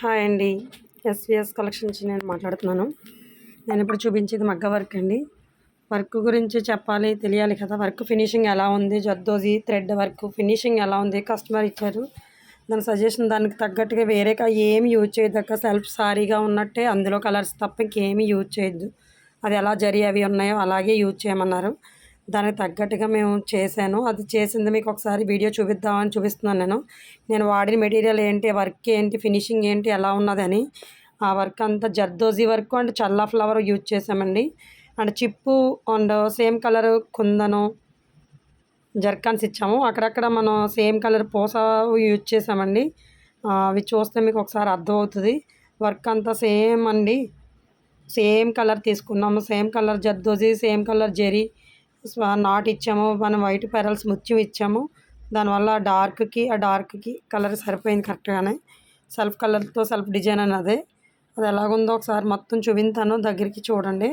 Hi అండి. SVS collection నుంచి నేను మాట్లాడుతున్నాను. నేను ఇప్పుడు చూపించేది మగ్గ వర్క్ అండి. వర్క్ గురించి చెప్పాలి, తెలియాలి కదా! వర్క్ ఫినిషింగ్ ఎలా ఉంది, జర్దోజీ థ్రెడ్ వర్క్ ఫినిషింగ్ ఎలా ఉంది, కస్టమర్ ఇచ్చారు. దాని సజెషన్ దానికి తగ్గట్టుగా వేరేగా ఏమి యూజ్ చేయొద్దక్క. సెల్ఫ్ సారీగా ఉన్నట్టే అందులో కలర్స్ తప్ప ఇంకేమీ యూజ్ చేయొద్దు. అది ఎలా జరీ అవి ఉన్నాయో అలాగే యూజ్ చేయమన్నారు. దానికి తగ్గట్టుగా మేము చేశాను. అది చేసింది మీకు ఒకసారి వీడియో చూపిద్దామని చూపిస్తున్నాను నేను. నేను వాడిన మెటీరియల్ ఏంటి, వర్క్ ఏంటి, ఫినిషింగ్ ఏంటి, ఎలా ఉన్నదని. ఆ వర్క్ అంతా జర్దోజీ వర్క్ అండ్ చల్లా ఫ్లవర్ యూజ్ చేసామండి. అండ్ చిప్పు and same colour kundan zircons ఇచ్చాము. అక్కడక్కడ మనం సేమ్ కలర్ పూస యూజ్ చేసామండి. అవి చూస్తే మీకు ఒకసారి అర్థమవుతుంది. వర్క్ అంతా సేమ్ అండి. సేమ్ కలర్ తీసుకున్నాము. సేమ్ కలర్ జర్దోజీ, సేమ్ కలర్ జెరీ నాట్ ఇచ్చాము. మనం వైట్ పెరల్స్ ముత్యం ఇచ్చాము. దానివల్ల డార్క్కి కలర్ సరిపోయింది కరెక్ట్గానే. సెల్ఫ్ కలర్తో సెల్ఫ్ డిజైన్ అన్నదే. అది ఎలాగుందో ఒకసారి మొత్తం చూపించాను, దగ్గరికి చూడండి.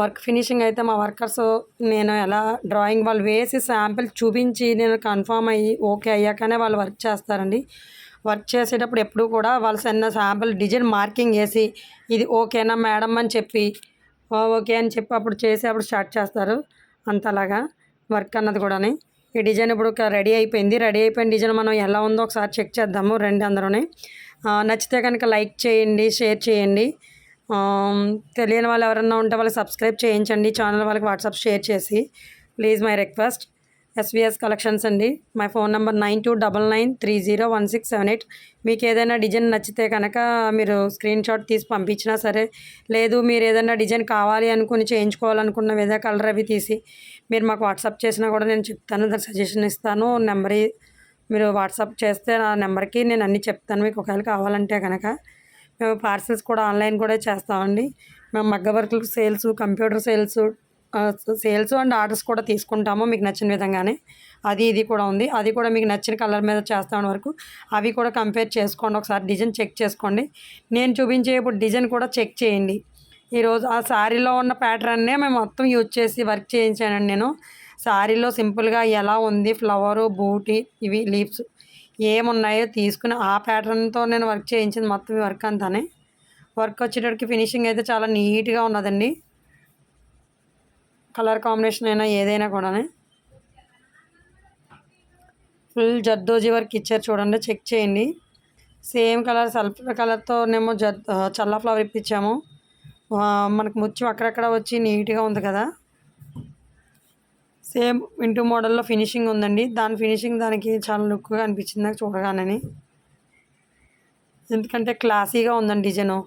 వర్క్ ఫినిషింగ్ అయితే మా వర్కర్స్ నేను ఎలా డ్రాయింగ్ వాళ్ళు వేసి శాంపిల్ చూపించి నేను కన్ఫామ్ అయ్యి ఓకే అయ్యాకనే వాళ్ళు వర్క్ చేస్తారండి. వర్క్ చేసేటప్పుడు ఎప్పుడు కూడా వాళ్ళు సన్న శాంపిల్ డిజైన్ మార్కింగ్ వేసి ఇది ఓకేనా మేడం అని చెప్పి ఓకే అని చెప్పి అప్పుడు చేసి అప్పుడు స్టార్ట్ చేస్తారు. అంతలాగా వర్క్ అన్నది కూడా. ఈ డిజైన్ ఇప్పుడు రెడీ అయిపోయిన డిజైన్ మనం ఎలా ఉందో ఒకసారి చెక్ చేద్దాము రండి అందరూనే. నచ్చితే కనుక లైక్ చేయండి, షేర్ చేయండి. తెలియని వాళ్ళు ఎవరన్నా ఉంటే వాళ్ళకి సబ్స్క్రైబ్ చేయించండి ఛానల్, వాళ్ళకి వాట్సాప్ షేర్ చేసి. Please my request. SVS collections అండి. My phone number 9299301678. మీకు ఏదైనా డిజైన్ నచ్చితే కనుక మీరు స్క్రీన్ షాట్ తీసి పంపించినా సరే, లేదు మీరు ఏదైనా డిజైన్ కావాలి అనుకుని చేయించుకోవాలనుకున్న ఏదో కలర్ అవి తీసి మీరు మాకు వాట్సాప్ చేసినా కూడా నేను చెప్తాను, దాని సజెషన్ ఇస్తాను. నెంబర్ మీరు వాట్సాప్ చేస్తే ఆ నెంబర్కి నేను అన్నీ చెప్తాను మీకు ఒకవేళ కావాలంటే కనుక. మేము పార్సిల్స్ కూడా ఆన్లైన్ కూడా చేస్తామండి. మేము మగ్గ వర్కులు sales, computer sales and orders కూడా తీసుకుంటాము మీకు నచ్చిన విధంగానే. ఇది కూడా ఉంది. అది కూడా మీకు నచ్చిన కలర్ మీద చేస్తాం వరకు. అవి కూడా కంపేర్ చేసుకోండి, ఒకసారి డిజైన్ చెక్ చేసుకోండి. నేను చూపించే ఇప్పుడు డిజైన్ కూడా చెక్ చేయండి. ఈరోజు ఆ శారీలో ఉన్న ప్యాటర్న్నే మేము మొత్తం యూజ్ చేసి వర్క్ చేయించానండి నేను. శారీలో సింపుల్గా ఎలా ఉంది, ఫ్లవరు, బూటీ, ఇవి లీవ్స్ ఏమున్నాయో తీసుకుని ఆ ప్యాటర్న్తో నేను వర్క్ చేయించింది మొత్తం వర్క్ అంతానే. వర్క్ వచ్చేటప్పటికి ఫినిషింగ్ అయితే చాలా నీట్గా ఉన్నదండి. కలర్ కాంబినేషన్ అయినా ఏదైనా కూడా ఫుల్ జర్దోజీ వర్క్ ఇచ్చారు చూడండి, చెక్ చేయండి. సేమ్ కలర్ సెల్ఫ్ కలర్తోనేమో చల్లా ఫ్లవర్ ఇప్పించాము. మనకు ముచ్చు అక్కడక్కడ వచ్చి నీట్గా ఉంది కదా. సేమ్ ఇంటూ మోడల్లో ఫినిషింగ్ ఉందండి. దాని ఫినిషింగ్ దానికి చాలా లుక్గా అనిపించింది నాకు చూడగానే. ఎందుకంటే క్లాసీగా ఉందండి డిజైను.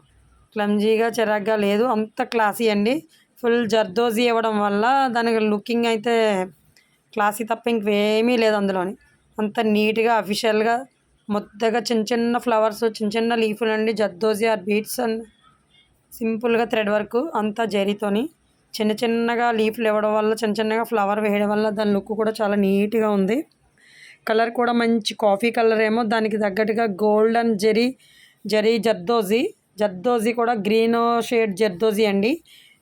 క్లమ్జీగా చిరాగ్గా లేదు, అంత క్లాసీ అండి. ఫుల్ జర్దోజీ ఇవ్వడం వల్ల దానికి లుకింగ్ అయితే క్లాసీ తప్ప ఇంకేమీ లేదు అందులోని. అంత నీట్గా అఫిషియల్గా ముద్దగా చిన్న చిన్న ఫ్లవర్స్, చిన్న చిన్న లీఫ్లు అండి. జర్దోజీ ఆర్ బీట్స్ అండ్ సింపుల్గా థ్రెడ్ వర్క్ అంతా జరీతోని చిన్న చిన్నగా లీఫ్లు ఇవ్వడం వల్ల, చిన్న చిన్నగా ఫ్లవర్ వేయడం వల్ల దాని లుక్ కూడా చాలా నీట్గా ఉంది. కలర్ కూడా మంచి కాఫీ కలర్ ఏమో, దానికి తగ్గట్టుగా గోల్డెన్ జరీ జర్దోజీ కూడా గ్రీన్ షేడ్ జర్దోజీ అండి.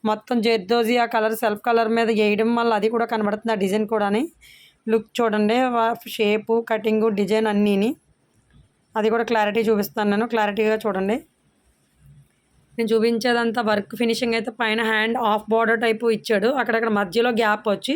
మొత్తం జర్దోజీ ఆ కలర్ సెల్ఫ్ కలర్ మీద వేయడం వల్ల అది కూడా కనబడుతుంది ఆ డిజైన్ కూడా. లుక్ చూడండి, షేపు, కటింగు, డిజైన్ అన్నీని. అది కూడా క్లారిటీ చూపిస్తాను నేను, క్లారిటీగా చూడండి. నేను చూపించేదంతా వర్క్ ఫినిషింగ్ అయితే పైన హ్యాండ్ ఆఫ్ బార్డర్ టైపు ఇచ్చాడు. అక్కడక్కడ మధ్యలో గ్యాప్ వచ్చి